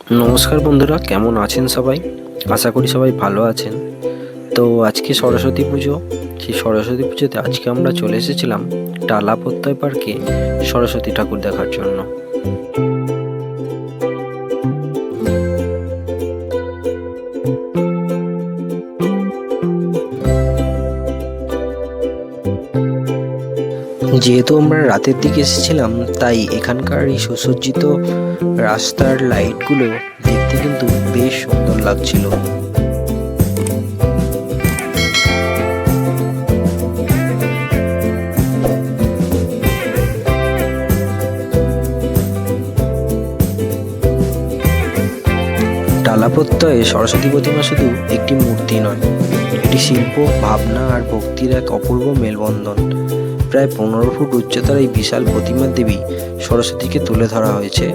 নমস্কার বন্ধুরা, কেমন আছেন সবাই? আশা করি সবাই ভালো আছেন। তো আজকে সরস্বতী পুজো। সেই সরস্বতী পুজোতে আজকে আমরা চলে এসেছিলাম টালা প্রত্যয় পার্কে সরস্বতী ঠাকুর দেখার জন্য। যেহেতু আমরা রাতের দিকে এসেছিলাম, তাই এখানকার এই সুসজ্জিত রাস্তার লাইটগুলো দেখতে কিন্তু বেশ সুন্দর লাগছিল। টালা প্রত্যয়ে সরস্বতী প্রতিমা শুধু একটি মূর্তি নয়, এটি শিল্প, ভাবনা আর ভক্তির এক অপূর্ব মেলবন্ধন। প্রায় 15 ফুট উচ্চতার এই বিশাল প্রতিমার দেবী সরস্বতীকে তুলে ধরা হয়েছে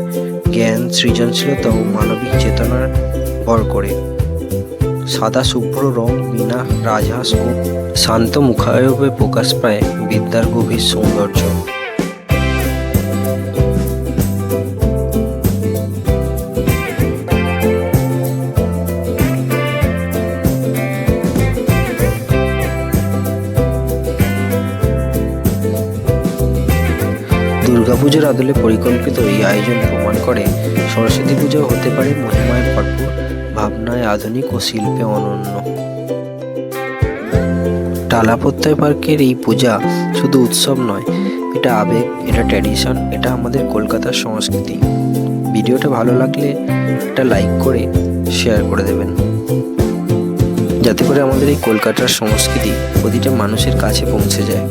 জ্ঞান, সৃজনশীলতা ও মানবিক চেতনার ভর করে। সাদা শুভ্র রং, বীণা, রাজহাঁস ও শান্ত মুখায়বে প্রকাশ পায় বিদ্যার গভীর সৌন্দর্য। দুর্গাপুজোর আদলে পরিকল্পিত এই আয়োজন প্রমাণ করে সরস্বতী পুজো হতে পারে মহিমায় ভরপুর, ভাবনায় আধুনিক ও শিল্পে অনন্য। টালা প্রত্যয় পার্কের এই পূজা শুধু উৎসব নয়, এটা আবেগ, এটা ট্র্যাডিশন, এটা আমাদের কলকাতার সংস্কৃতি। ভিডিওটা ভালো লাগলে একটা লাইক করে শেয়ার করে দেবেন, যাতে করে আমাদের এই কলকাতার সংস্কৃতি প্রতিটা মানুষের কাছে পৌঁছে যায়।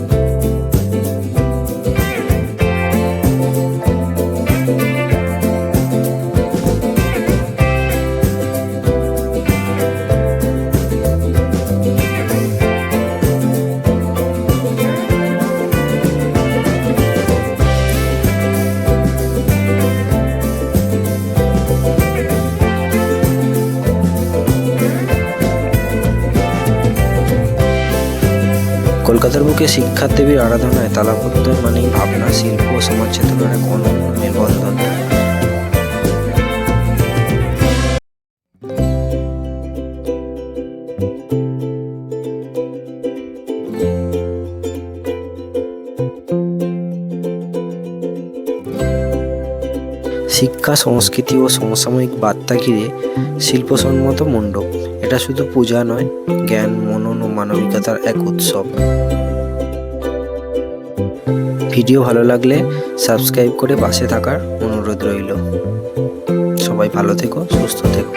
কলকাতার বুকে শিক্ষার দেবীর আরাধনায় টালা প্রত্যয় মানেই ভাবনা, শিল্প ও সমাজ চেতনার এক অনন্য মেলবন্ধন। শিক্ষা, সংস্কৃতি ও সমসাময়িক বার্তা ঘিরে শিল্পসম্মত মণ্ডপ। এটা শুধু পূজা নয়, জ্ঞান, মনন ও মানবিকতার এক উৎসব। ভিডিও ভালো লাগলে সাবস্ক্রাইব করে পাশে থাকার অনুরোধ রইল। সবাই ভালো থেকো, সুস্থ থেকো।